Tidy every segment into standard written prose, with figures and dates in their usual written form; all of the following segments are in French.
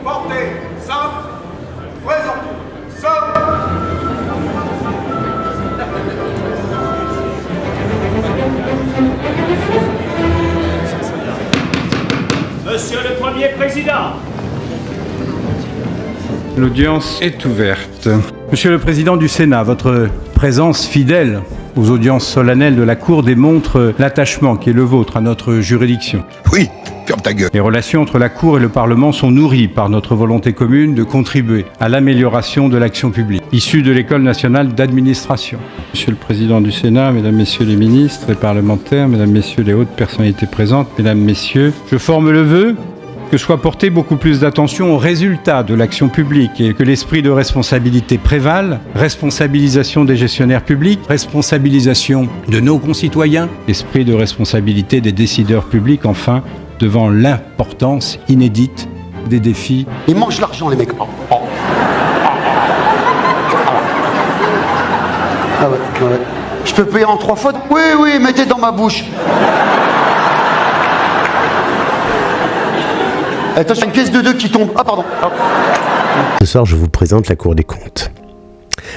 portée, somme, présentée, somme. Monsieur le Premier Président. L'audience est ouverte. Monsieur le Président du Sénat, votre présence fidèle aux audiences solennelles de la Cour démontre l'attachement qui est le vôtre à notre juridiction. Oui, ferme ta gueule. Les relations entre la Cour et le Parlement sont nourries par notre volonté commune de contribuer à l'amélioration de l'action publique, issue de l'École nationale d'administration. Monsieur le Président du Sénat, Mesdames, Messieurs les ministres et parlementaires, Mesdames, Messieurs les hautes personnalités présentes, Mesdames, Messieurs, je forme le vœu que soit porté beaucoup plus d'attention aux résultats de l'action publique et que l'esprit de responsabilité prévale, responsabilisation des gestionnaires publics, responsabilisation de nos concitoyens, esprit de responsabilité des décideurs publics, enfin, devant l'importance inédite des défis. Ils mangent l'argent, les mecs. Ah ouais. Je peux payer en 3 fois? Oui, mettez dans ma bouche. Attention, une pièce de 2 qui tombe. Ah, pardon. Ce soir, je vous présente la Cour des comptes.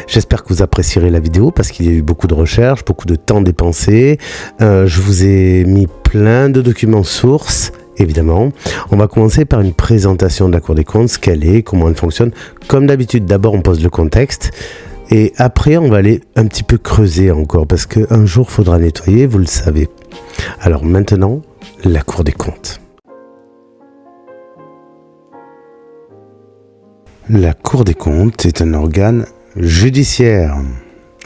J'espère que vous apprécierez la vidéo parce qu'il y a eu beaucoup de recherches, beaucoup de temps dépensé. Je vous ai mis plein de documents sources, évidemment. On va commencer par une présentation de la Cour des comptes, ce qu'elle est, comment elle fonctionne. Comme d'habitude, d'abord, on pose le contexte. Et après, on va aller un petit peu creuser encore parce qu'un jour, il faudra nettoyer, vous le savez. Alors maintenant, la Cour des comptes. La Cour des comptes est un organe judiciaire.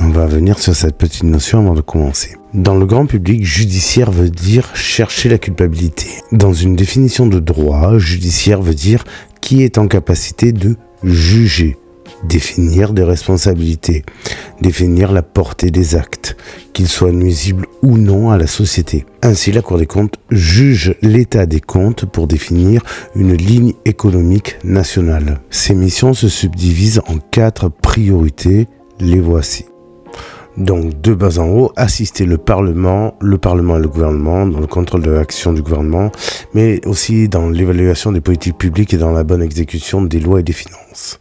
On va revenir sur cette petite notion avant de commencer. Dans le grand public, judiciaire veut dire chercher la culpabilité. Dans une définition de droit, judiciaire veut dire qui est en capacité de juger, définir des responsabilités, définir la portée des actes, qu'ils soient nuisibles ou non à la société. Ainsi, la Cour des comptes juge l'état des comptes pour définir une ligne économique nationale. Ces missions se subdivisent en 4 priorités, les voici. Donc, de bas en haut, assister le Parlement et le gouvernement dans le contrôle de l'action du gouvernement, mais aussi dans l'évaluation des politiques publiques et dans la bonne exécution des lois et des finances.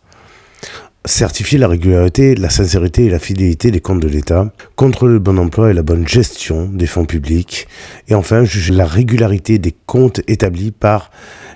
Certifier la régularité, la sincérité et la fidélité des comptes de l'État, contrôler le bon emploi et la bonne gestion des fonds publics, et enfin juger la régularité des comptes établis par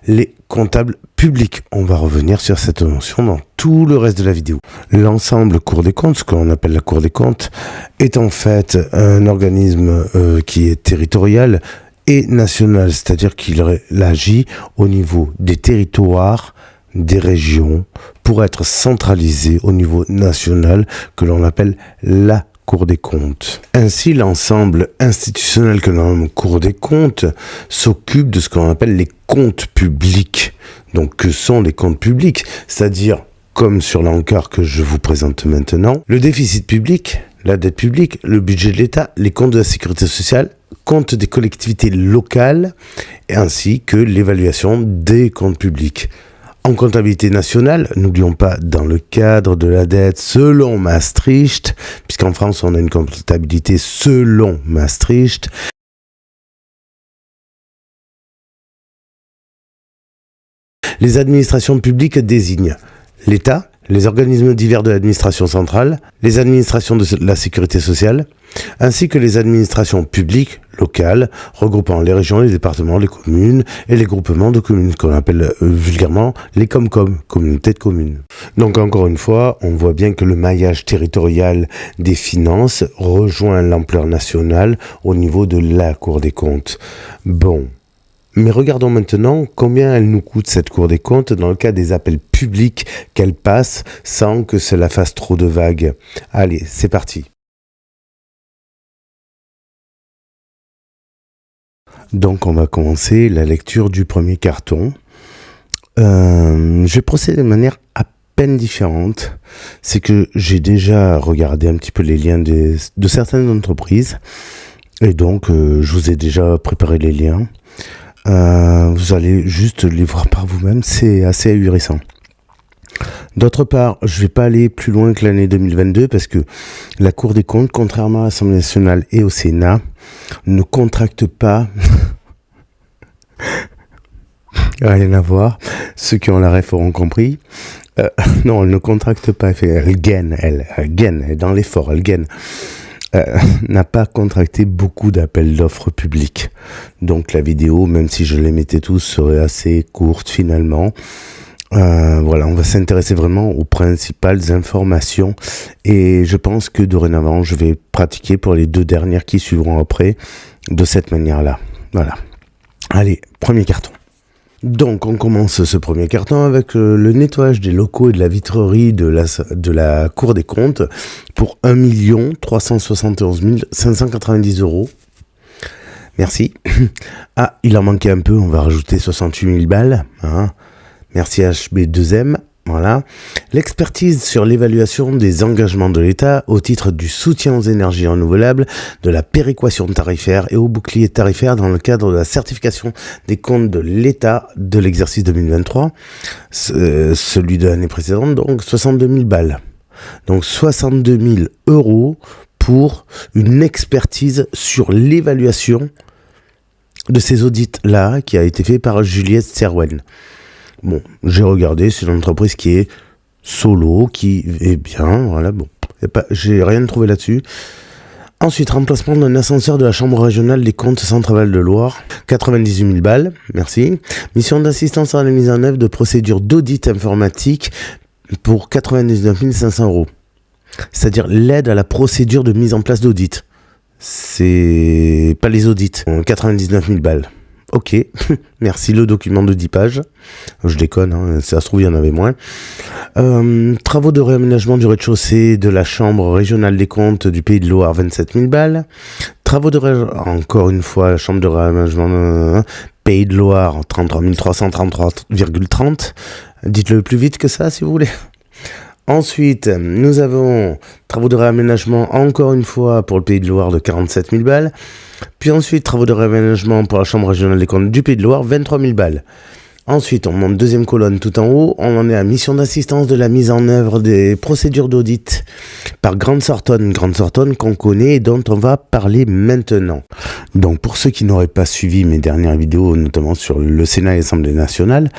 les comptables publics. On va revenir sur cette notion dans tout le reste de la vidéo. L'ensemble Cour des comptes, ce que l'on appelle la Cour des comptes, est en fait un organisme qui est territorial et national, c'est-à-dire qu'il agit au niveau des territoires, des régions, pour être centralisé au niveau national que l'on appelle la Cour des comptes. Ainsi, l'ensemble institutionnel que l'on nomme Cour des comptes s'occupe de ce qu'on appelle les comptes publics. Donc, que sont les comptes publics? C'est-à-dire, comme sur l'encart que je vous présente maintenant, le déficit public, la dette publique, le budget de l'État, les comptes de la sécurité sociale, comptes des collectivités locales, ainsi que l'évaluation des comptes publics. En comptabilité nationale, n'oublions pas, dans le cadre de la dette selon Maastricht, puisqu'en France on a une comptabilité selon Maastricht, les administrations publiques désignent l'État, les organismes divers de l'administration centrale, les administrations de la sécurité sociale, ainsi que les administrations publiques locales, regroupant les régions, les départements, les communes et les groupements de communes, qu'on appelle vulgairement les COMCOM, communautés de communes. Donc encore une fois, on voit bien que le maillage territorial des finances rejoint l'ampleur nationale au niveau de la Cour des comptes. Bon. Mais regardons maintenant combien elle nous coûte cette Cour des comptes dans le cas des appels publics qu'elle passe sans que cela fasse trop de vagues. Allez, c'est parti. Donc on va commencer la lecture du premier carton. Je vais procéder de manière à peine différente. C'est que j'ai déjà regardé un petit peu les liens de certaines entreprises. Et donc je vous ai déjà préparé les liens. Vous allez juste les voir par vous-même, c'est assez ahurissant. D'autre part, je vais pas aller plus loin que l'année 2022 parce que la Cour des comptes, contrairement à l'Assemblée nationale et au Sénat, ne contracte pas Rien à voir. Ceux qui ont la ref auront compris. Non, elle ne contracte pas. Elle gaine, elle est dans l'effort, elle gaine. N'a pas contracté beaucoup d'appels d'offres publics. Donc la vidéo, même si je les mettais tous, serait assez courte finalement. Voilà, on va s'intéresser vraiment aux principales informations et je pense que dorénavant, je vais pratiquer pour les 2 dernières qui suivront après de cette manière-là. Voilà. Allez, premier carton. Donc on commence ce premier carton avec le nettoyage des locaux et de la vitrerie de la Cour des comptes pour 1 371 590 €. Merci. Ah, il en manquait un peu, on va rajouter 68 000 balles. Hein. Merci HB2M. Voilà. L'expertise sur l'évaluation des engagements de l'État au titre du soutien aux énergies renouvelables, de la péréquation tarifaire et au bouclier tarifaire dans le cadre de la certification des comptes de l'État de l'exercice 2023, celui de l'année précédente, donc 62 000 balles. Donc 62 000 € pour une expertise sur l'évaluation de ces audits-là qui a été fait par Juliette Serwen. Bon, j'ai regardé, c'est une entreprise qui est solo, qui est bien, voilà, bon, j'ai rien trouvé là-dessus. Ensuite, remplacement d'un ascenseur de la Chambre régionale des comptes Centre-Val de Loire, 98 000 balles, merci. Mission d'assistance à la mise en œuvre de procédures d'audit informatique pour 99 500 €. C'est-à-dire l'aide à la procédure de mise en place d'audit. C'est pas les audits, 99 000 balles. Ok, merci, le document de 10 pages. Je déconne, hein, ça se trouve, il y en avait moins. Travaux de réaménagement du rez-de-chaussée de la Chambre régionale des comptes du Pays de Loire, 27 000 balles. Travaux de encore une fois, la Chambre de réaménagement Pays de Loire, 33 333,30. Dites-le plus vite que ça, si vous voulez. Ensuite, nous avons travaux de réaménagement, encore une fois, pour le Pays de Loire de 47 000 balles. Puis ensuite, travaux de réaménagement pour la Chambre régionale des comptes du Pays de Loire, 23 000 balles. Ensuite, on monte deuxième colonne tout en haut. On en est à mission d'assistance de la mise en œuvre des procédures d'audit par Grant Thornton qu'on connaît et dont on va parler maintenant. Donc, pour ceux qui n'auraient pas suivi mes dernières vidéos, notamment sur le Sénat et l'Assemblée nationale,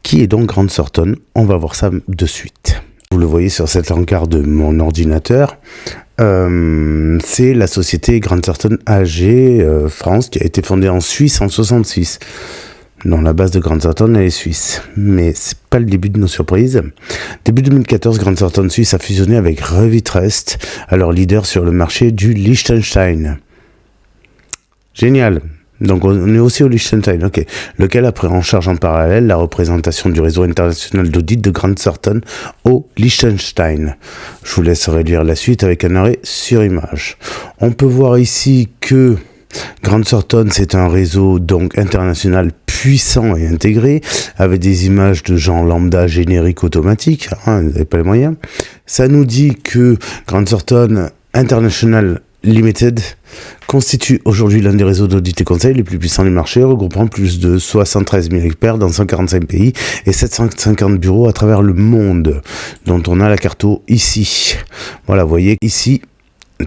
qui est donc Grant Thornton? On va voir ça de suite. Vous le voyez sur cette encart de mon ordinateur, c'est la société Grant Thornton AG France qui a été fondée en Suisse en 66. Non, la base de Grant Thornton elle est suisse, mais c'est pas le début de nos surprises. Début 2014, Grant Thornton Suisse a fusionné avec Revitrust, alors leader sur le marché du Liechtenstein. Génial. Donc on est aussi au Liechtenstein, ok. Lequel a pris en charge en parallèle la représentation du réseau international d'audit de Grant Thornton au Liechtenstein. Je vous laisserai lire la suite avec un arrêt sur image. On peut voir ici que Grant Thornton, c'est un réseau donc international puissant et intégré, avec des images de gens lambda génériques automatiques, hein, vous n'avez pas les moyens. Ça nous dit que Grant Thornton International Limited constitue aujourd'hui l'un des réseaux d'audit et conseil les plus puissants du marché, regroupant plus de 73 000 experts dans 145 pays et 750 bureaux à travers le monde, dont on a la carto ici. Voilà, vous voyez ici,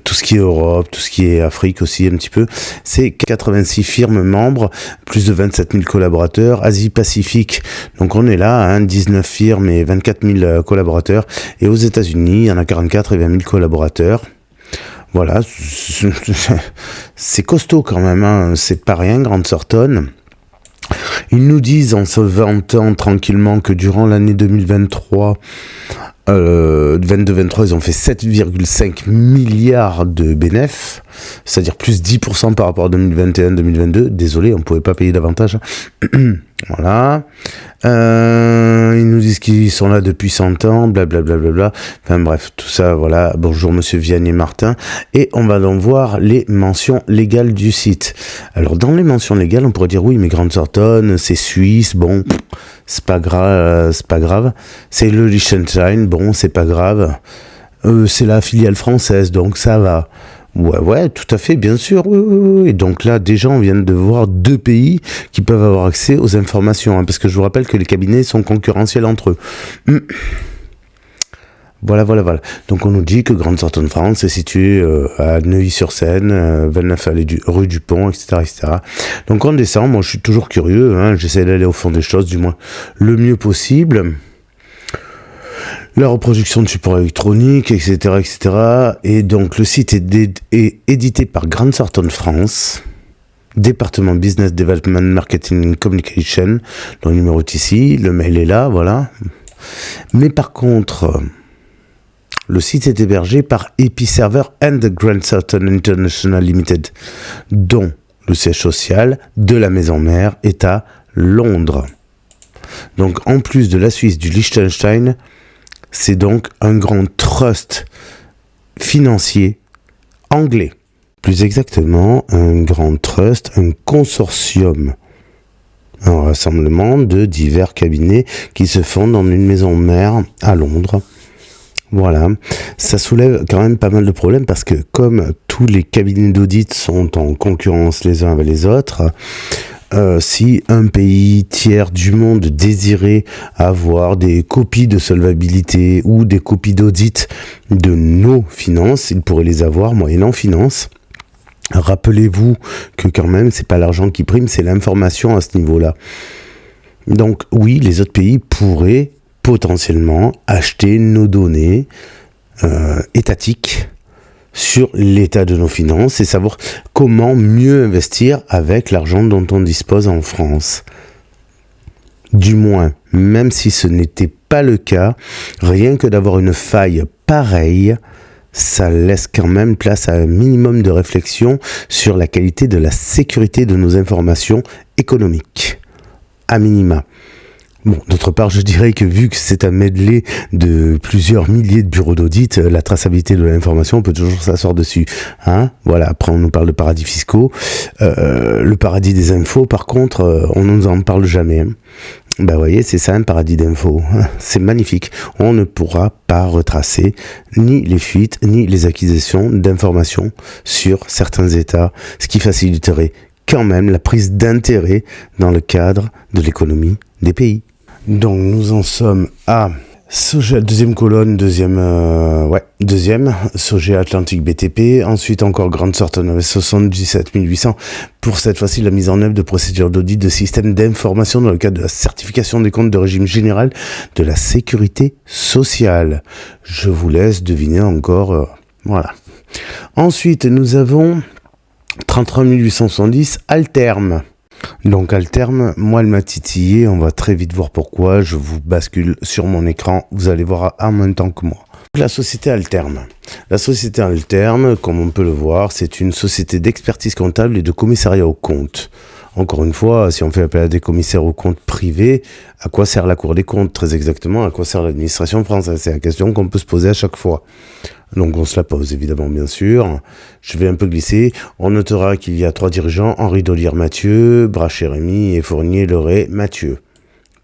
tout ce qui est Europe, tout ce qui est Afrique aussi un petit peu, c'est 86 firmes membres, plus de 27 000 collaborateurs, Asie-Pacifique, donc on est là, 19 firmes et 24 000 collaborateurs, et aux États-Unis, il y en a 44 et 20 000 collaborateurs. Voilà, c'est costaud quand même, hein. C'est pas rien, Grant Thornton. Ils nous disent en se vantant tranquillement que durant l'année 2023, 22-23, ils ont fait 7,5 milliards de bénéfices, c'est-à-dire plus 10% par rapport à 2021-2022. Désolé, on ne pouvait pas payer davantage. Voilà. Ils nous disent qu'ils sont là depuis 100 ans, blablabla. Enfin bref, tout ça, voilà. Bonjour Monsieur Vianney-Martin. Et on va donc voir les mentions légales du site. Alors, dans les mentions légales, on pourrait dire oui, mais Grant Thornton, c'est suisse, bon, c'est pas grave. C'est le Liechtenstein, bon, c'est pas grave. C'est la filiale française, donc ça va. Ouais, tout à fait, bien sûr. Oui. Et donc là, déjà, on vient de voir 2 pays qui peuvent avoir accès aux informations, hein, parce que je vous rappelle que les cabinets sont concurrentiels entre eux. Voilà. Donc on nous dit que Grande Sortone France est située à Neuilly-sur-Seine, 29 rue du Pont, etc., etc. Donc on descend, moi je suis toujours curieux, hein, j'essaie d'aller au fond des choses, du moins le mieux possible. La reproduction de supports électroniques, etc., etc. Et donc le site est édité par Grande Sortone France, département Business Development Marketing Communication. Le numéro est ici, le mail est là, voilà. Mais par contre, le site est hébergé par Episerver and Grande Sortone International Limited, dont le siège social de la maison mère est à Londres. Donc en plus de la Suisse, du Liechtenstein, c'est donc un grand trust financier anglais. Plus exactement, un grand trust, un consortium, un rassemblement de divers cabinets qui se font dans une maison mère à Londres. Voilà, ça soulève quand même pas mal de problèmes parce que comme tous les cabinets d'audit sont en concurrence les uns avec les autres, si un pays tiers du monde désirait avoir des copies de solvabilité ou des copies d'audit de nos finances, il pourrait les avoir moyennant finance. Rappelez-vous que quand même, c'est pas l'argent qui prime, c'est l'information à ce niveau-là. Donc oui, les autres pays pourraient potentiellement acheter nos données étatiques sur l'état de nos finances et savoir comment mieux investir avec l'argent dont on dispose en France. Du moins, même si ce n'était pas le cas, rien que d'avoir une faille pareille, ça laisse quand même place à un minimum de réflexion sur la qualité de la sécurité de nos informations économiques, à minima. Bon, d'autre part, je dirais que vu que c'est un medley de plusieurs milliers de bureaux d'audit, la traçabilité de l'information, on peut toujours s'asseoir dessus. Hein, voilà, après on nous parle de paradis fiscaux. Le paradis des infos, par contre, on ne nous en parle jamais. Hein. Ben, vous voyez, c'est ça un paradis d'infos. C'est magnifique. On ne pourra pas retracer ni les fuites, ni les acquisitions d'informations sur certains États, ce qui faciliterait quand même la prise d'intérêt dans le cadre de l'économie des pays. Donc nous en sommes à Sogea, deuxième colonne, deuxième, Sogea Atlantique BTP, ensuite encore Grande Sortone avec 77 800 pour cette fois-ci la mise en œuvre de procédures d'audit de systèmes d'information dans le cadre de la certification des comptes de régime général de la sécurité sociale. Je vous laisse deviner encore, voilà. Ensuite nous avons 33 870 Alterm. Donc Alterm, moi elle m'a titillé, on va très vite voir pourquoi, je vous bascule sur mon écran, vous allez voir en même temps que moi. La société Alterm. La société Alterm, comme on peut le voir, c'est une société d'expertise comptable et de commissariat aux comptes. Encore une fois, si on fait appel à des commissaires aux comptes privés, à quoi sert la Cour des comptes très exactement? À quoi sert l'administration française? C'est la question qu'on peut se poser à chaque fois. Donc on se la pose évidemment bien sûr. Je vais un peu glisser. On notera qu'il y a 3 dirigeants, Henri Dollière Mathieu, Brachet Rémy et Fournier Leray Mathieu.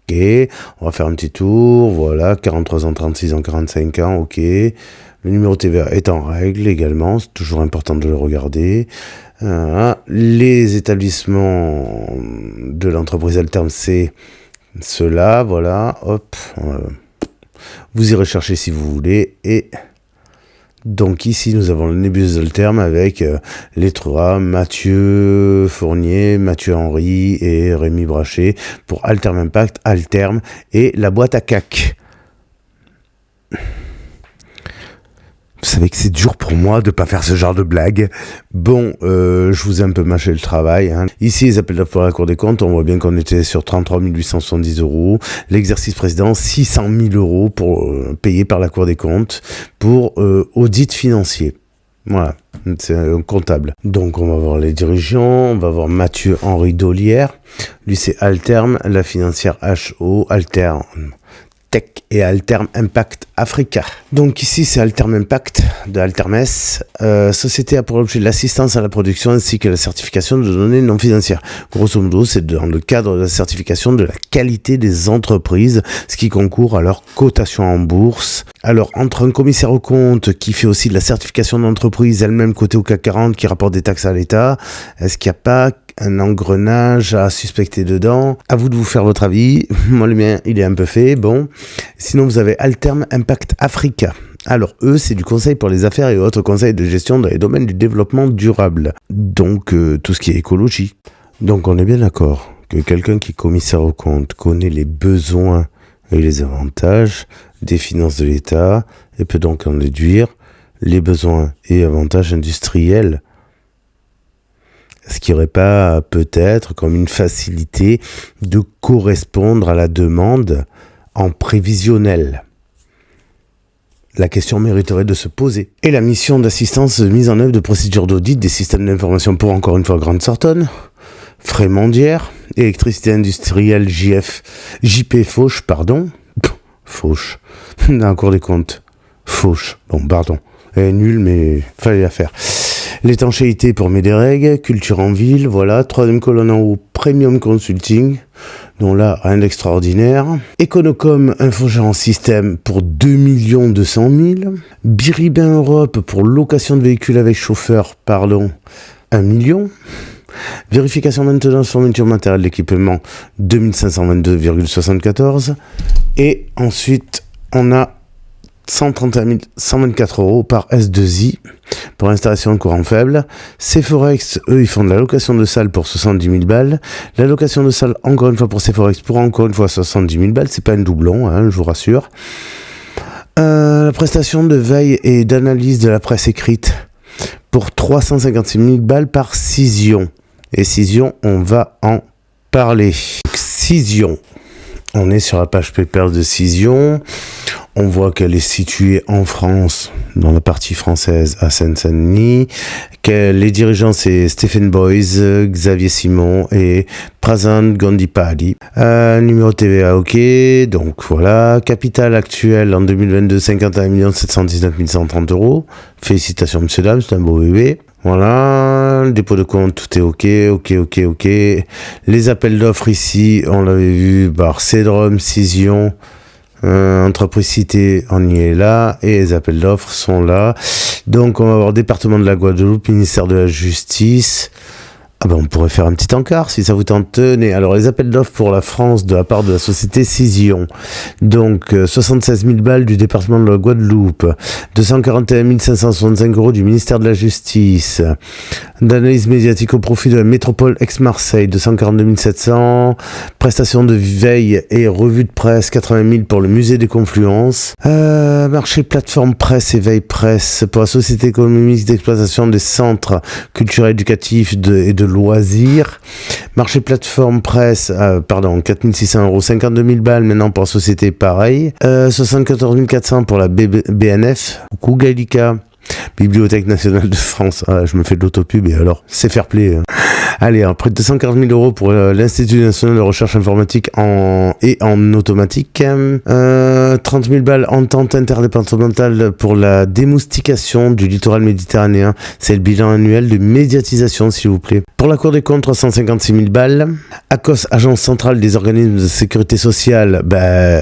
Ok, on va faire un petit tour. Voilà, 43 ans, 36 ans, 45 ans, ok. Le numéro TVA est en règle également, c'est toujours important de le regarder. Les établissements de l'entreprise Alterm, c'est ceux-là, voilà, hop. Vous irez chercher si vous voulez et... Donc ici nous avons la nébuleuse Alterm avec les 3 Mathieu Fournier, Mathieu Henry et Rémi Brachet pour Alterm Impact, Alterm et la boîte à CAC. Vous savez que c'est dur pour moi de pas faire ce genre de blague. Bon, je vous ai un peu mâché le travail. Hein. Ici, les appels d'offres pour la Cour des comptes, on voit bien qu'on était sur 33 870 €. L'exercice précédent, 600 000 € pour payés par la Cour des comptes pour audit financier. Voilà, c'est un comptable. Donc, on va voir les dirigeants. On va voir Mathieu Henri Dollière. Lui, c'est Alterm, la financière HO, Alterm Tech et Alterm Impact Africa. Donc ici c'est Alterm Impact de Altermes. Société a pour objet l'assistance à la production ainsi que la certification de données non financières. Grosso modo, c'est dans le cadre de la certification de la qualité des entreprises, ce qui concourt à leur cotation en bourse. Alors, entre un commissaire aux comptes qui fait aussi de la certification d'entreprise elle-même cotée au CAC 40 qui rapporte des taxes à l'État, est-ce qu'il n'y a pas un engrenage à suspecter dedans? À vous de vous faire votre avis. Moi, le mien, il est un peu fait. Bon. Sinon, vous avez Alterm Impact Africa. Alors, eux, c'est du conseil pour les affaires et autres conseils de gestion dans les domaines du développement durable. Donc, tout ce qui est écologie. Donc, on est bien d'accord que quelqu'un qui est commissaire aux comptes connaît les besoins et les avantages des finances de l'État et peut donc en déduire les besoins et avantages industriels. Ce qui n'aurait pas peut-être comme une facilité de correspondre à la demande en prévisionnel. La question mériterait de se poser. Et la mission d'assistance mise en œuvre de procédures d'audit des systèmes d'information pour encore une fois Grande Sortonne, Frémondière, Électricité industrielle JP Fauche, Fauche, dans la Cour des comptes, Fauche, elle est nulle mais fallait la faire. L'étanchéité pour Médérègue, Culture en ville, voilà, 3e colonne en haut, Premium Consulting, dont là, rien d'extraordinaire. Econocom, Infogérant Système pour 2 200 000. Biribin Europe pour location de véhicules avec chauffeur, 1 million. Vérification maintenance fourniture matériel d'équipement, 2522,74. Et ensuite, on a 131 124 € par S2I pour installation de courant faible. Sephorex, eux, ils font de la location de salle pour 70 000 balles. La location de salle, encore une fois pour Sephorex, pour encore une fois 70 000 balles. C'est pas un doublon, je vous rassure. La prestation de veille et d'analyse de la presse écrite pour 356 000 balles par Cision. Et Cision, on va en parler. Cision. On est sur la page PayPal de Cision. On voit qu'elle est située en France, dans la partie française, à Seine-Saint-Denis. Que les dirigeants, c'est Stephen Boyce, Xavier Simon et Prasanth Gondipalli. Numéro TVA, ok. Donc voilà. Capital actuel en 2022, 51 719 130 €. Félicitations, monsieur, dame, c'est un beau bébé. Voilà, le dépôt de compte, tout est ok. Les appels d'offres ici, on l'avait vu, Cédrom, Cision, entreprise citée, on y est là, et les appels d'offres sont là. Donc on va avoir département de la Guadeloupe, ministère de la Justice. On pourrait faire un petit encart si ça vous tente. Alors les appels d'offres pour la France de la part de la société Cision. Donc 76 000 balles du département de la Guadeloupe, 241 565 € du ministère de la Justice. D'analyse médiatique au profit de la métropole Aix-Marseille, 242 700. Prestation de veille et revue de presse, 80 000 pour le musée des Confluences. Marché plateforme presse et veille presse pour la société économique d'exploitation des centres culturels éducatifs et de loisirs. Marché plateforme presse, 4 600 €, 52 000 balles maintenant pour la société, pareil. 74 400 pour la BNF. Coucou Gallica. Bibliothèque nationale de France. Je me fais de l'autopub et alors, c'est fair play. Allez, près de 240 000 € pour l'Institut national de recherche informatique en automatique. 30 000 balles entente interdépartementale pour la démoustication du littoral méditerranéen. C'est le bilan annuel de médiatisation, s'il vous plaît. Pour la Cour des comptes, 356 000 balles. ACOS, Agence centrale des organismes de sécurité sociale,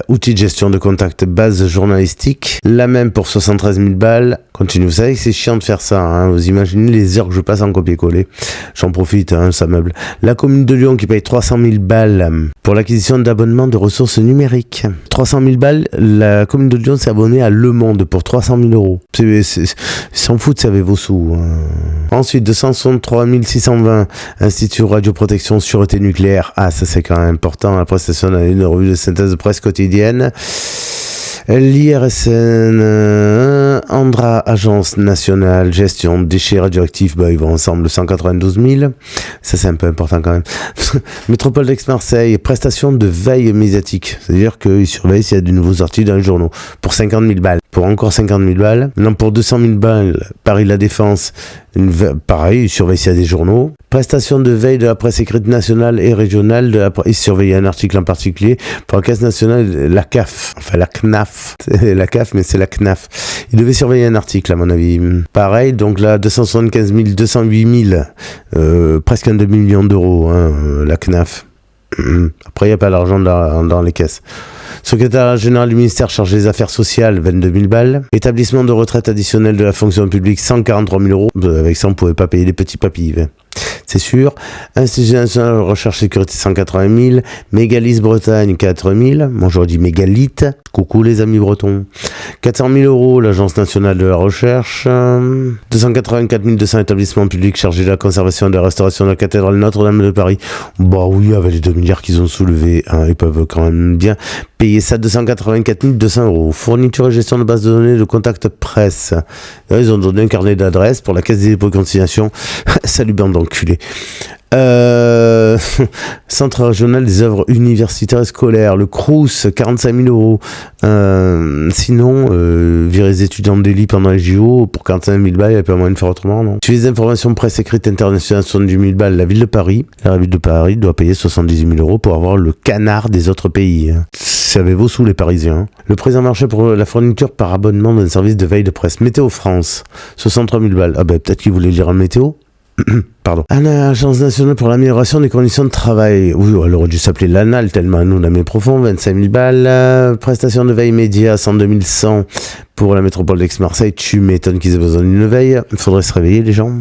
outils de gestion de contact, base journalistique. La même pour 73 000 balles. Continue, vous savez que c'est chiant de faire ça, vous imaginez les heures que je passe en copier-coller. J'en profite, ça meuble. La commune de Lyon qui paye 300 000 balles pour l'acquisition d'abonnements de ressources numériques. 300 000 balles, la commune de Lyon s'est abonnée à Le Monde pour 300 000 €. Ils s'en foutent, ça avait vos sous. Ensuite, 263 620, Institut Radioprotection Sûreté Nucléaire. Ça c'est quand même important, la prestation d'une revue de synthèse de presse quotidienne. L'IRSN, Andra, Agence nationale gestion déchets radioactifs, ils vont ensemble 192 000. Ça c'est un peu important quand même. Métropole d'Aix-Marseille, prestation de veille médiatique. C'est-à-dire qu'ils surveillent s'il y a de nouveaux articles dans les journaux. Pour 50 000 balles. Pour encore 50 000 balles. Non, pour 200 000 balles, Paris La Défense, pareil, ils surveillent s'il y a des journaux. Prestation de veille de la presse écrite nationale et régionale, ils surveillent un article en particulier. Pour la Caisse nationale, la CAF, enfin la CNAF, c'est la CAF, mais c'est la CNAF. Ils devaient surveiller un article, à mon avis. Pareil, donc là, 275 208 000, presque un demi-million d'euros, la CNAF. Après, il n'y a pas d'argent dans les caisses. Secrétaire général du ministère chargé des affaires sociales, 22 000 balles. Établissement de retraite additionnel de la fonction publique, 143 000 €. Avec ça, on ne pouvait pas payer les petits papilles. c'est sûr. Institut national de recherche sécurité 180 000. Mégalithes Bretagne 4 000. Moi j'aurais dit mégalithes. Coucou les amis bretons. 400 000 euros l'Agence nationale de la recherche. 284 200 établissements publics chargés de la conservation et de la restauration de la cathédrale Notre-Dame de Paris. Bah oui, avec les 2 milliards qu'ils ont soulevés, hein, ils peuvent quand même bien payer ça. 284 200 euros. Fourniture et gestion de base de données de contact presse. Là, ils ont donné un carnet d'adresses pour la Caisse des dépôts et consignations. Salut bande d'enculés. Centre régional des œuvres universitaires et scolaires, le Crous, 45 000 euros. Sinon, virer les étudiants de délit pendant les JO pour 45 000 balles, il n'y a pas moyen de faire autrement, non? Suivi des informations presse écrite internationale, 78 000 balles, la ville de Paris. La ville de Paris doit payer 78 000 euros pour avoir le canard des autres pays. Savez-vous sous les Parisiens? Le président marché pour la fourniture par abonnement d'un service de veille de presse. Météo France, 63 000 balles. Ah ben peut-être qu'il voulait lire un météo. Pardon. L'Agence nationale pour l'amélioration des conditions de travail. Oui, elle aurait dû s'appeler l'ANAL, tellement nous la met profond. 25 000 balles. Prestation de veille média, 102 100 pour la métropole d'Aix-Marseille. Tu m'étonnes qu'ils aient besoin d'une veille. Il faudrait se réveiller, les gens.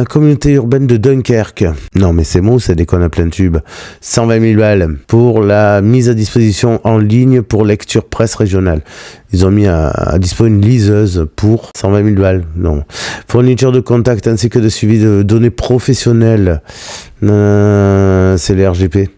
Communauté urbaine de Dunkerque. Non, mais c'est bon, ça déconne à plein tube. 120 000 balles pour la mise à disposition en ligne pour lecture presse régionale. Ils ont mis à dispo une liseuse pour 120 000 balles. Non. Fourniture de contact ainsi que de suivi de données professionnelles. C'est les RGP.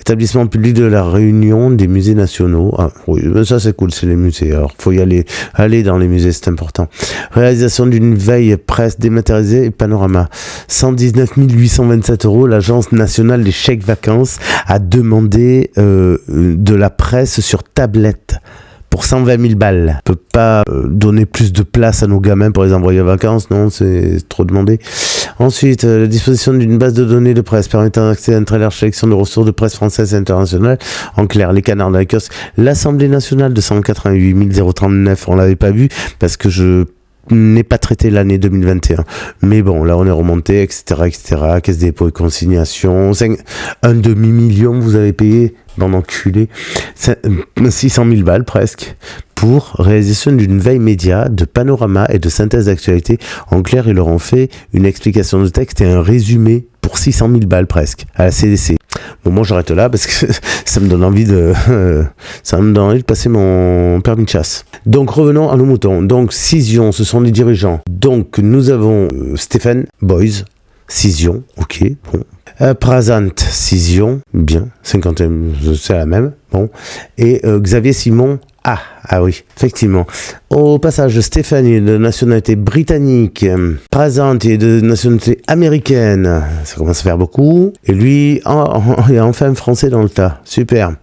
Établissement public de la Réunion des musées nationaux. Ah, oui, ça c'est cool, c'est les musées. Alors, faut y aller. Aller dans les musées, c'est important. Réalisation d'une veille presse dématérialisée et panorama. 119 827 euros. L'Agence nationale des chèques vacances a demandé de la presse sur tablette. Pour 120 000 balles. On peut pas donner plus de place à nos gamins pour les envoyer en vacances, non, c'est trop demandé. Ensuite, la disposition d'une base de données de presse permettant d'accéder à une très large sélection de ressources de presse française et internationale. En clair, les canards de la kiosque. L'Assemblée nationale de 188 039, on l'avait pas vu parce que je n'ai pas traité l'année 2021. Mais bon, là on est remonté, etc., etc. Caisse des dépôts et consignations. Un demi-million vous avez payé, bande enculé. 600 000 balles presque. Pour réalisation d'une veille média, de panorama et de synthèse d'actualité. En clair, ils leur ont fait une explication de texte et un résumé pour 600 000 balles presque à la CDC. Bon, moi j'arrête là parce que ça me donne envie de passer mon permis de chasse. Donc revenons à nos moutons. Donc Cision, ce sont les dirigeants. Donc nous avons Stéphane Boys, Cision, ok, bon. Prasant, Cision, bien, 50e, c'est la même, bon. Et Xavier Simon, ah oui, effectivement. Au passage, Stéphane est de nationalité britannique, Prasant est de nationalité américaine, ça commence à faire beaucoup. Et lui, il y a enfin un français dans le tas, super.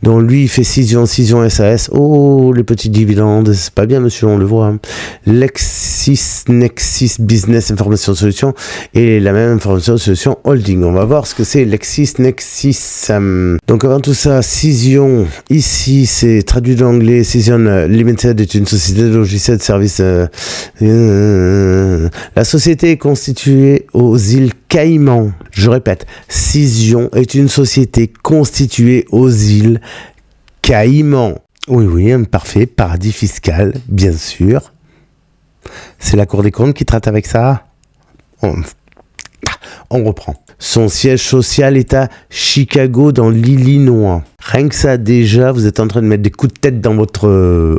Donc lui, il fait Cision SAS, oh, les petits dividendes, c'est pas bien monsieur, on le voit. Hein. LexisNexis Business Information Solutions et la même Information Solutions Holding. On va voir ce que c'est LexisNexis. Donc avant tout ça, Cision, ici c'est traduit de l'anglais, Cision Limited est une société de logiciels de services. La société est constituée aux îles Caïmans. Je répète, Cision est une société constituée aux îles Caïmans. Oui, un parfait paradis fiscal, bien sûr. C'est la Cour des comptes qui traite avec ça. On reprend. Son siège social est à Chicago, dans l'Illinois. Rien que ça, déjà, vous êtes en train de mettre des coups de tête dans votre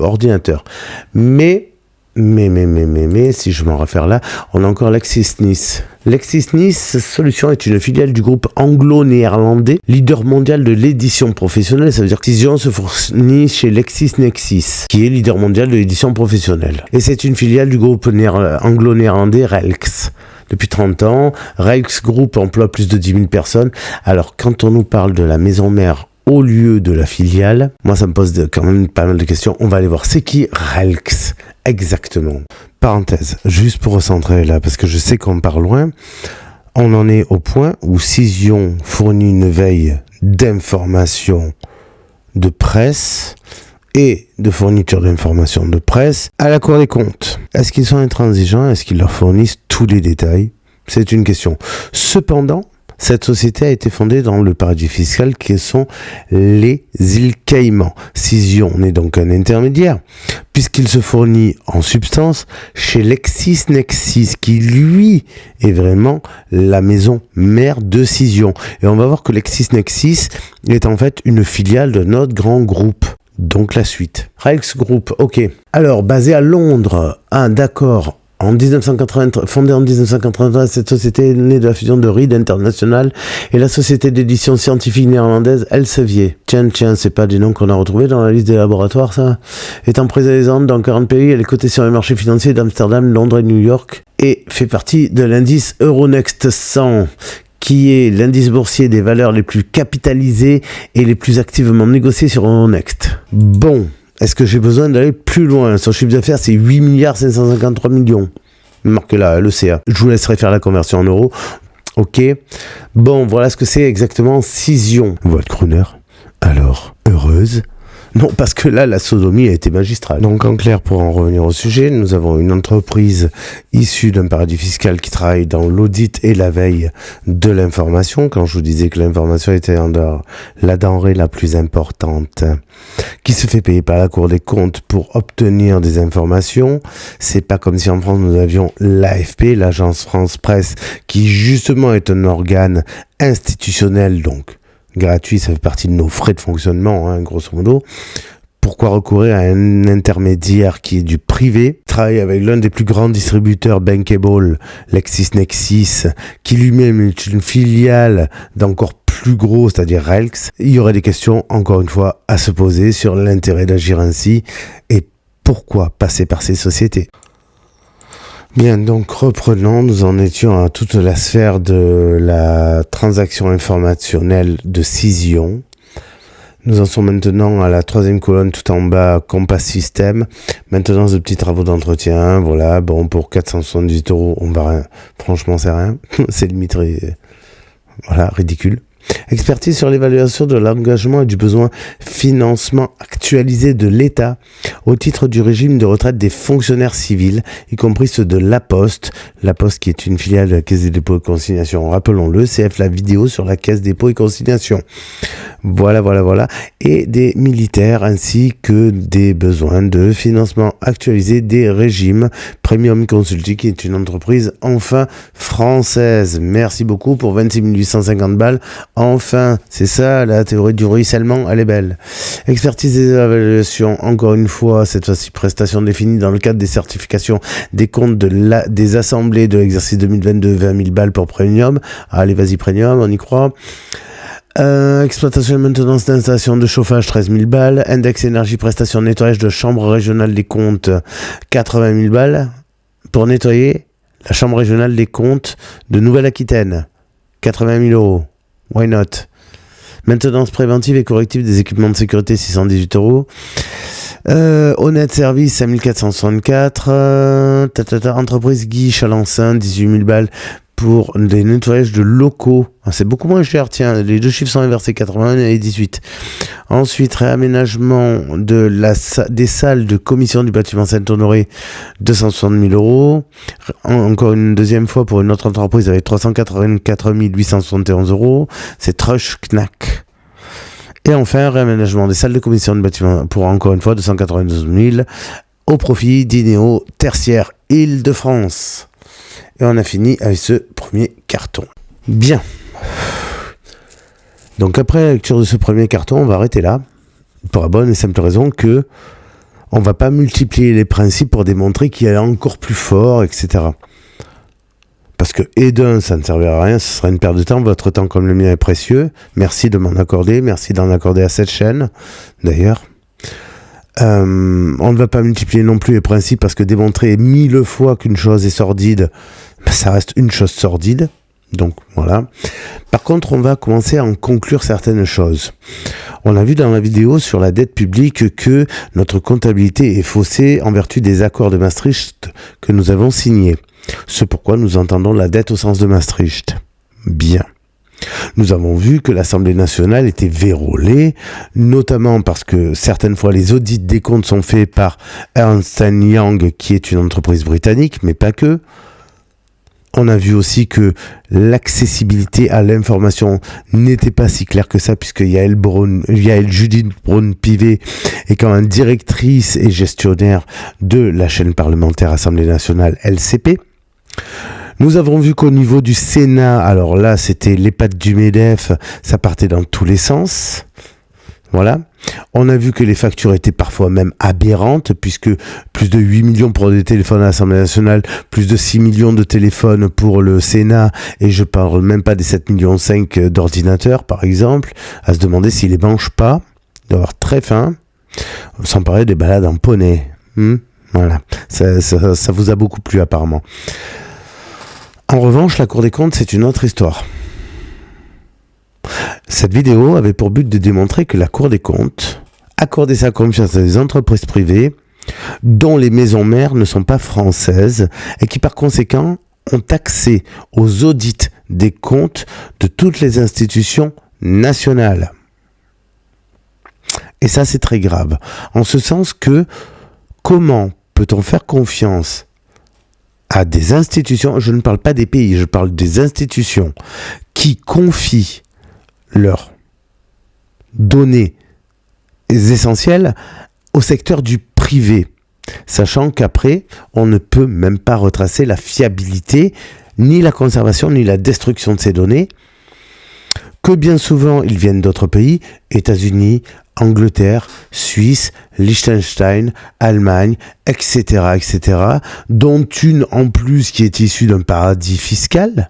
ordinateur. Mais, si je m'en réfère là, on a encore LexisNexis. LexisNexis Solutions est une filiale du groupe anglo-néerlandais, leader mondial de l'édition professionnelle. Ça veut dire que Cision se fournit chez LexisNexis, qui est leader mondial de l'édition professionnelle. Et c'est une filiale du groupe anglo-néerlandais Relx. Depuis 30 ans, Relx Group emploie plus de 10 000 personnes. Alors, quand on nous parle de la maison mère au lieu de la filiale, moi, ça me pose quand même pas mal de questions. On va aller voir. C'est qui Relx exactement? Parenthèse, juste pour recentrer là, parce que je sais qu'on part loin. On en est au point où Cision fournit une veille d'information de presse et de fourniture d'informations de presse à la Cour des comptes. Est-ce qu'ils sont intransigeants? Est-ce qu'ils leur fournissent tous les détails? C'est une question. Cependant, Cette société a été fondée dans le paradis fiscal qui sont les îles Caïmans. Cision n'est donc un intermédiaire, puisqu'il se fournit en substance chez LexisNexis, qui lui est vraiment la maison mère de Cision. Et on va voir que LexisNexis est en fait une filiale de notre grand groupe. Donc la suite. Rails Group, ok. Alors, basé à Londres, d'accord. Fondée en 1993, cette société est née de la fusion de Reed International et la société d'édition scientifique néerlandaise Elsevier. Tiens, c'est pas des noms qu'on a retrouvés dans la liste des laboratoires, ça. Étant présente dans 40 pays, elle est cotée sur les marchés financiers d'Amsterdam, Londres et New York et fait partie de l'indice Euronext 100, qui est l'indice boursier des valeurs les plus capitalisées et les plus activement négociées sur Euronext. Bon. Est-ce que j'ai besoin d'aller plus loin? Son chiffre d'affaires, c'est 8,553 milliards. Marquez là, le CA. Je vous laisserai faire la conversion en euros. Ok. Bon, voilà ce que c'est exactement Cision. Votre crooner. Alors, heureuse? Non, parce que là, la sodomie a été magistrale. Donc, en clair, pour en revenir au sujet, nous avons une entreprise issue d'un paradis fiscal qui travaille dans l'audit et la veille de l'information. Quand je vous disais que l'information était la denrée la plus importante, qui se fait payer par la Cour des comptes pour obtenir des informations. C'est pas comme si en France nous avions l'AFP, l'Agence France Presse, qui justement est un organe institutionnel, donc gratuit, ça fait partie de nos frais de fonctionnement, hein, grosso modo. Pourquoi recourir à un intermédiaire qui est du privé, travaille avec l'un des plus grands distributeurs bankable, LexisNexis, qui lui-même est une filiale d'encore plus gros, c'est-à-dire Relx. Il y aurait des questions, encore une fois, à se poser sur l'intérêt d'agir ainsi et pourquoi passer par ces sociétés. Bien, donc reprenons, nous en étions à toute la sphère de la transaction informationnelle de Cision. Nous en sommes maintenant à la troisième colonne tout en bas, Compass System. Maintenance de petits travaux d'entretien, voilà, bon, pour 478 €, on va rien. Franchement, c'est rien. C'est limite, voilà, ridicule. Expertise sur l'évaluation de l'engagement et du besoin financement actualisé de l'État au titre du régime de retraite des fonctionnaires civils, y compris ceux de La Poste qui est une filiale de la Caisse des dépôts et consignations. Rappelons-le, CF la vidéo sur la Caisse des dépôts et consignations. Voilà. Et des militaires ainsi que des besoins de financement actualisé des régimes. Premium Consulting qui est une entreprise enfin française. Merci beaucoup pour 26 850 balles. Enfin, c'est ça, la théorie du ruissellement, elle est belle. Expertise des évaluations, encore une fois, cette fois-ci prestations définies dans le cadre des certifications des comptes des assemblées de l'exercice 2022, 20 000 balles pour Premium. Allez, vas-y Premium, on y croit. Exploitation et maintenance d'installation de chauffage, 13 000 balles. Index énergie prestation nettoyage de chambre régionale des comptes, 80 000 balles. Pour nettoyer la chambre régionale des comptes de Nouvelle-Aquitaine, 80 000 €. Why not? Maintenance préventive et corrective des équipements de sécurité, 618 €. Honnête Service, 5 464. Entreprise Guy Chalençon, 18 000 balles pour des nettoyages de locaux. C'est beaucoup moins cher, tiens, les deux chiffres sont inversés, 81 et 18. Ensuite, réaménagement des salles de commission du bâtiment Saint-Honoré, 260 000 €. Encore une deuxième fois pour une autre entreprise avec 384 871 €. C'est Trush Knack. Et enfin, réaménagement des salles de commission du bâtiment pour encore une fois 292 000 au profit d'Inéo Tertiaire Île-de-France. Et on a fini avec ce premier carton. Bien. Donc après la lecture de ce premier carton, on va arrêter là. Pour la bonne et simple raison que on va pas multiplier les principes pour démontrer qu'il y a encore plus fort, etc. Parce que, et d'un, ça ne servira à rien, ce sera une perte de temps. Votre temps comme le mien est précieux. Merci de m'en accorder. Merci d'en accorder à cette chaîne, d'ailleurs. On ne va pas multiplier non plus les principes parce que démontrer 1000 fois qu'une chose est sordide, ça reste une chose sordide. Donc voilà. Par contre, on va commencer à en conclure certaines choses. On a vu dans la vidéo sur la dette publique que notre comptabilité est faussée en vertu des accords de Maastricht que nous avons signés. C'est pourquoi nous entendons la dette au sens de Maastricht. Bien. Nous avons vu que l'Assemblée nationale était vérolée, notamment parce que certaines fois les audits des comptes sont faits par Ernst & Young, qui est une entreprise britannique, mais pas que. On a vu aussi que l'accessibilité à l'information n'était pas si claire que ça, puisque Yael Judith Braun-Pivet est quand même directrice et gestionnaire de la chaîne parlementaire Assemblée nationale LCP. Nous avons vu qu'au niveau du Sénat, alors là, c'était les pattes du MEDEF, ça partait dans tous les sens. Voilà. On a vu que les factures étaient parfois même aberrantes, puisque plus de 8 millions pour des téléphones à l'Assemblée nationale, plus de 6 millions de téléphones pour le Sénat, et je parle même pas des 7,5 millions d'ordinateurs, par exemple, à se demander s'ils les mangent pas, d'avoir très faim, sans parler des balades en poney. Voilà. Ça vous a beaucoup plu apparemment. En revanche, la Cour des comptes, c'est une autre histoire. Cette vidéo avait pour but de démontrer que la Cour des comptes accordait sa confiance à des entreprises privées dont les maisons mères ne sont pas françaises et qui par conséquent ont accès aux audits des comptes de toutes les institutions nationales. Et ça, c'est très grave. En ce sens que, comment peut-on faire confiance à des institutions, je ne parle pas des pays, je parle des institutions qui confient leurs données essentielles au secteur du privé, sachant qu'après, on ne peut même pas retracer la fiabilité, ni la conservation, ni la destruction de ces données, que bien souvent, ils viennent d'autres pays, États-Unis, Angleterre, Suisse, Liechtenstein, Allemagne, etc., dont une en plus qui est issue d'un paradis fiscal.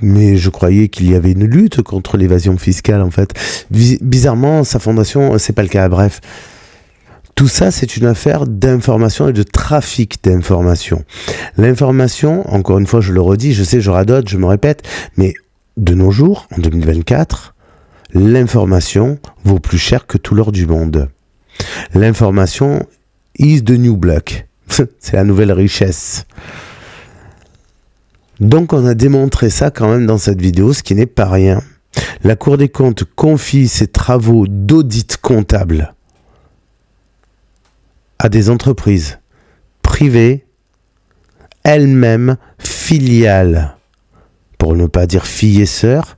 Mais je croyais qu'il y avait une lutte contre l'évasion fiscale, en fait. Bizarrement, sa fondation, c'est pas le cas. Bref. Tout ça, c'est une affaire d'information et de trafic d'information. L'information, encore une fois, je le redis, je sais, je radote, je me répète, mais de nos jours, en 2024, l'information vaut plus cher que tout l'or du monde. L'information is the new black. C'est la nouvelle richesse. Donc on a démontré ça quand même dans cette vidéo, ce qui n'est pas rien. La Cour des comptes confie ses travaux d'audit comptable à des entreprises privées, elles-mêmes filiales, pour ne pas dire filles et sœurs,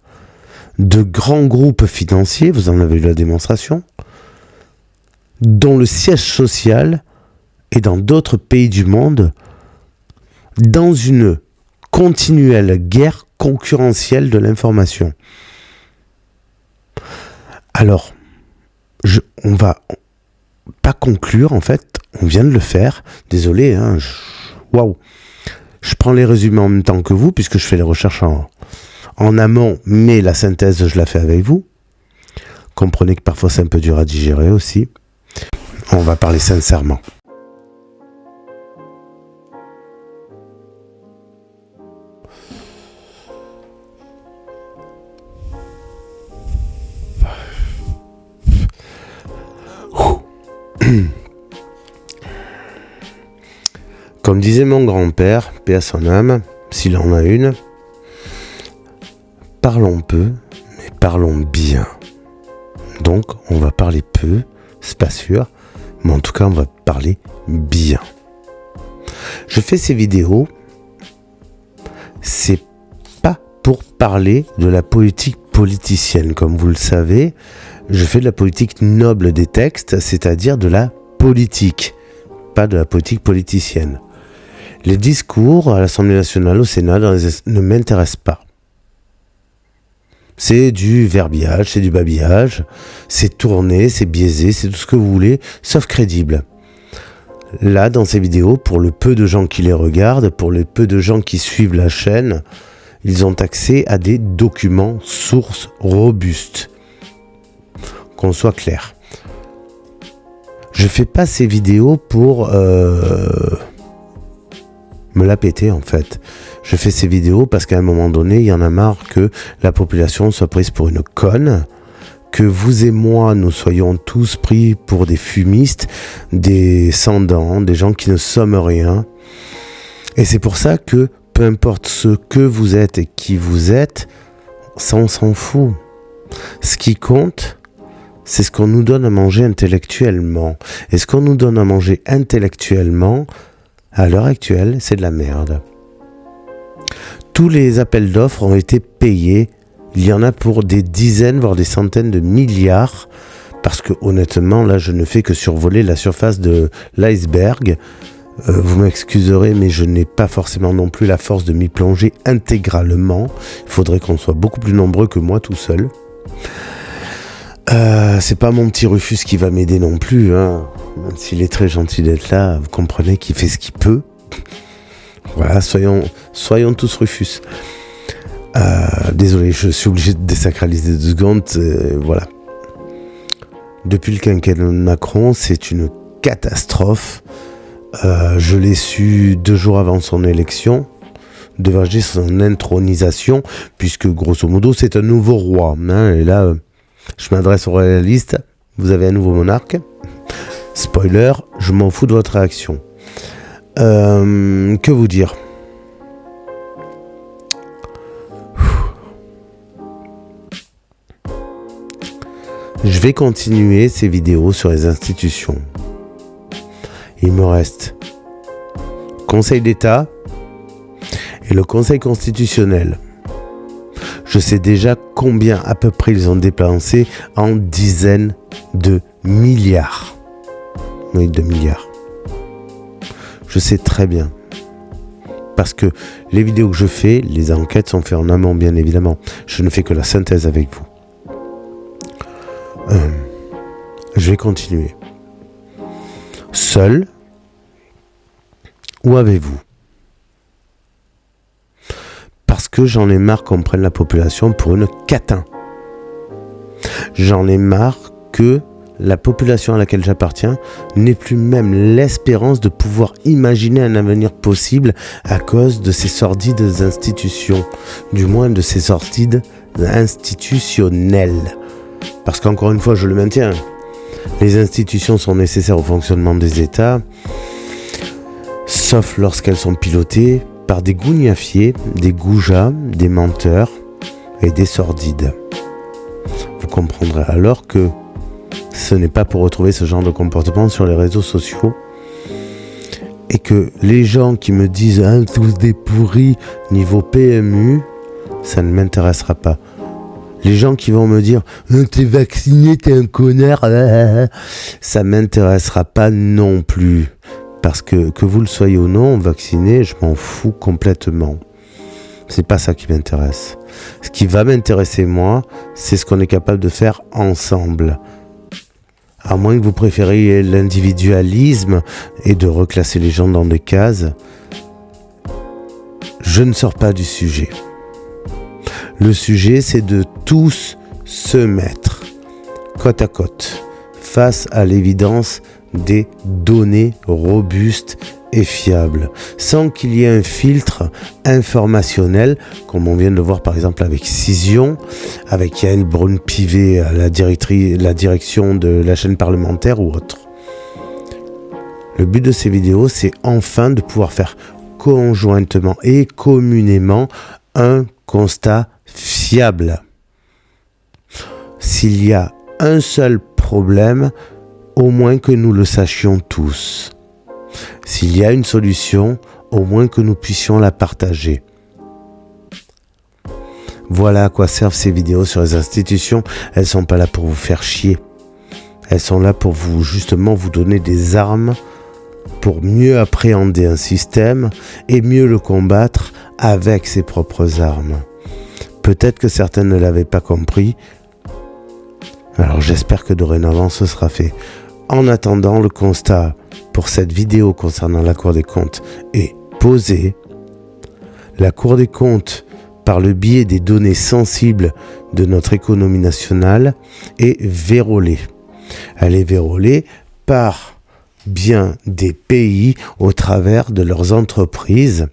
de grands groupes financiers, vous en avez eu la démonstration, dont le siège social est dans d'autres pays du monde, dans une continuelle guerre concurrentielle de l'information. Alors, on va pas conclure, en fait, on vient de le faire. Désolé, hein, waouh. Je prends les résumés en même temps que vous, puisque je fais les recherches en amont, mais la synthèse, je la fais avec vous. Comprenez que parfois c'est un peu dur à digérer aussi. On va parler sincèrement. Comme disait mon grand-père, paix à son âme, s'il en a une, parlons peu, mais parlons bien. Donc, on va parler peu, c'est pas sûr, mais en tout cas, on va parler bien. Je fais ces vidéos, c'est pas pour parler de la politique politicienne. Comme vous le savez, je fais de la politique noble des textes, c'est-à-dire de la politique, pas de la politique politicienne. Les discours à l'Assemblée nationale, au Sénat, ne m'intéressent pas. C'est du verbiage, c'est du babillage, c'est tourné, c'est biaisé, c'est tout ce que vous voulez, sauf crédible. Là, dans ces vidéos, pour le peu de gens qui les regardent, pour le peu de gens qui suivent la chaîne, ils ont accès à des documents sources robustes. Qu'on soit clair. Je fais pas ces vidéos pour me la péter, en fait. Je fais ces vidéos parce qu'à un moment donné, il y en a marre que la population soit prise pour une conne, que vous et moi, nous soyons tous pris pour des fumistes, des sans-dents, des gens qui ne somment rien. Et c'est pour ça que, peu importe ce que vous êtes et qui vous êtes, ça on s'en fout. Ce qui compte, c'est ce qu'on nous donne à manger intellectuellement. Et ce qu'on nous donne à manger intellectuellement, à l'heure actuelle, c'est de la merde. Tous les appels d'offres ont été payés. Il y en a pour des dizaines, voire des centaines de milliards. Parce que honnêtement, là, je ne fais que survoler la surface de l'iceberg. Vous m'excuserez, mais je n'ai pas forcément non plus la force de m'y plonger intégralement. Il faudrait qu'on soit beaucoup plus nombreux que moi tout seul. C'est pas mon petit Rufus qui va m'aider non plus, hein. Même s'il est très gentil d'être là, vous comprenez qu'il fait ce qu'il peut. Voilà, soyons tous Rufus. Désolé, je suis obligé de désacraliser 2 secondes. Voilà. Depuis le quinquennat de Macron, c'est une catastrophe. Je l'ai su 2 jours avant son élection, devrais-je dire son intronisation, puisque grosso modo c'est un nouveau roi. Hein, et là, je m'adresse aux royalistes, vous avez un nouveau monarque. Spoiler, je m'en fous de votre réaction. Que vous dire ? Je vais continuer ces vidéos sur les institutions. Il me reste Conseil d'État et le Conseil constitutionnel. Je sais déjà combien à peu près ils ont dépensé en dizaines de milliards. Oui, de milliards. Je sais très bien. Parce que les vidéos que je fais, les enquêtes sont faites en amont, bien évidemment. Je ne fais que la synthèse avec vous. Je vais continuer. Seul ou avez-vous ? Parce que j'en ai marre qu'on prenne la population pour une catin. J'en ai marre que la population à laquelle j'appartiens n'ait plus même l'espérance de pouvoir imaginer un avenir possible à cause de ces sordides institutions, du moins de ces sordides institutionnelles. Parce qu'encore une fois, je le maintiens, les institutions sont nécessaires au fonctionnement des États, sauf lorsqu'elles sont pilotées par des gougnafiers, des goujats, des menteurs et des sordides. Vous comprendrez alors que ce n'est pas pour retrouver ce genre de comportement sur les réseaux sociaux et que les gens qui me disent « Ah, tous des pourris niveau PMU », ça ne m'intéressera pas. Les gens qui vont me dire « T'es vacciné, t'es un connard », ça m'intéressera pas non plus. Parce que vous le soyez ou non, vacciné, je m'en fous complètement. C'est pas ça qui m'intéresse. Ce qui va m'intéresser, moi, c'est ce qu'on est capable de faire ensemble. À moins que vous préfériez l'individualisme et de reclasser les gens dans des cases, je ne sors pas du sujet. Le sujet, c'est de tous se mettre côte à côte, face à l'évidence des données robustes et fiables, sans qu'il y ait un filtre informationnel, comme on vient de le voir par exemple avec Cision, avec Yael Braun-Pivet à la direction de la chaîne parlementaire ou autre. Le but de ces vidéos, c'est enfin de pouvoir faire conjointement et communément un constat fiable. S'il y a un seul problème, au moins que nous le sachions tous. S'il y a une solution, au moins que nous puissions la partager. Voilà à quoi servent ces vidéos sur les institutions. Elles ne sont pas là pour vous faire chier. Elles sont là pour vous, justement, vous donner des armes pour mieux appréhender un système et mieux le combattre avec ses propres armes. Peut-être que certains ne l'avaient pas compris. Alors j'espère que dorénavant ce sera fait. En attendant, le constat pour cette vidéo concernant la Cour des comptes est posé. La Cour des comptes, par le biais des données sensibles de notre économie nationale, est vérolée. Elle est vérolée par bien des pays au travers de leurs entreprises,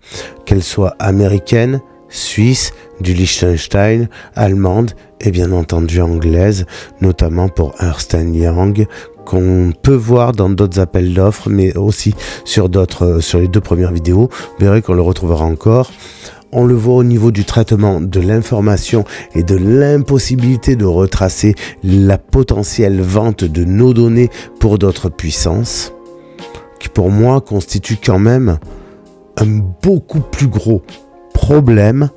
qu'elles soient américaines, suisses, du Liechtenstein, allemandes et bien entendu anglaises, notamment pour Ernst & Young, qu'on peut voir dans d'autres appels d'offres, mais aussi sur les 2 premières vidéos. Vous verrez qu'on le retrouvera encore. On le voit au niveau du traitement de l'information et de l'impossibilité de retracer la potentielle vente de nos données pour d'autres puissances, qui pour moi constitue quand même un beaucoup plus gros problème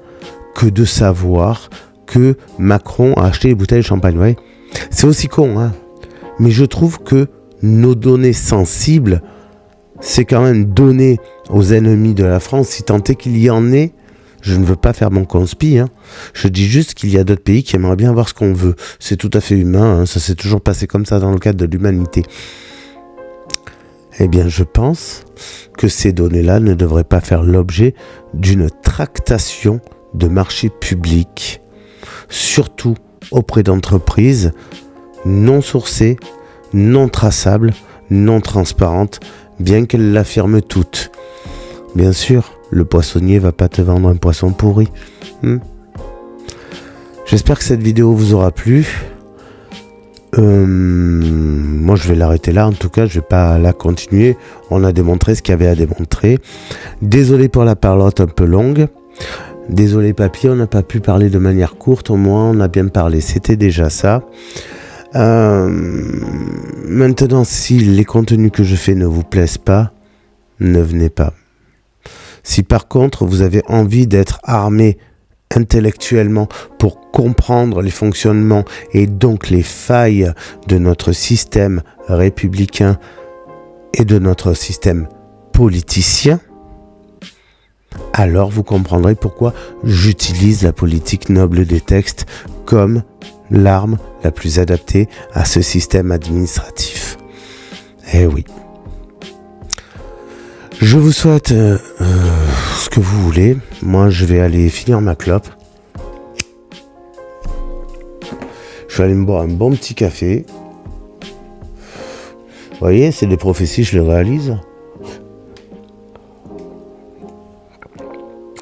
que de savoir que Macron a acheté les bouteilles de champagne. Ouais. C'est aussi con, hein. Mais je trouve que nos données sensibles, c'est quand même donner aux ennemis de la France, si tant est qu'il y en ait. Je ne veux pas faire mon conspi, hein. Je dis juste qu'il y a d'autres pays qui aimeraient bien avoir ce qu'on veut. C'est tout à fait humain, hein. Ça s'est toujours passé comme ça dans le cadre de l'humanité. Eh bien, je pense que ces données-là ne devraient pas faire l'objet d'une tractation de marché public, surtout auprès d'entreprises non sourcées, non traçables, non transparentes, bien qu'elles l'affirment toutes. Bien sûr, le poissonnier va pas te vendre un poisson pourri. J'espère que cette vidéo vous aura plu. Moi je vais l'arrêter là, en tout cas je vais pas la continuer. On a démontré ce qu'il y avait à démontrer. Désolé pour la parlotte un peu longue. Désolé papy, on n'a pas pu parler de manière courte, au moins on a bien parlé, c'était déjà ça. Maintenant, si les contenus que je fais ne vous plaisent pas, ne venez pas. Si par contre vous avez envie d'être armé intellectuellement pour comprendre les fonctionnements et donc les failles de notre système républicain et de notre système politicien, alors vous comprendrez pourquoi j'utilise la politique noble des textes comme l'arme la plus adaptée à ce système administratif. Eh oui. Je vous souhaite ce que vous voulez. Moi, je vais aller finir ma clope. Je vais aller me boire un bon petit café. Vous voyez, c'est des prophéties, je les réalise.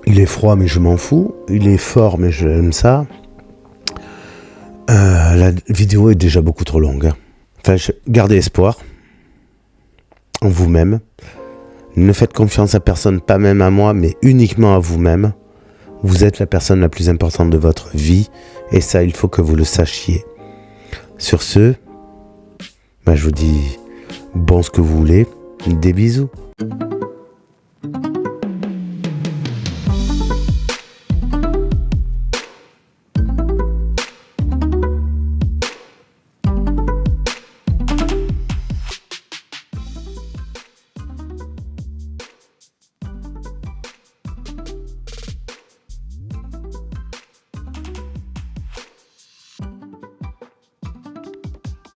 Il est froid, mais je m'en fous. Il est fort, mais j'aime ça. La vidéo est déjà beaucoup trop longue. Enfin, gardez espoir en vous-même. Ne faites confiance à personne, pas même à moi, mais uniquement à vous-même. Vous êtes la personne la plus importante de votre vie, et ça, il faut que vous le sachiez. Sur ce, je vous dis bon ce que vous voulez, des bisous.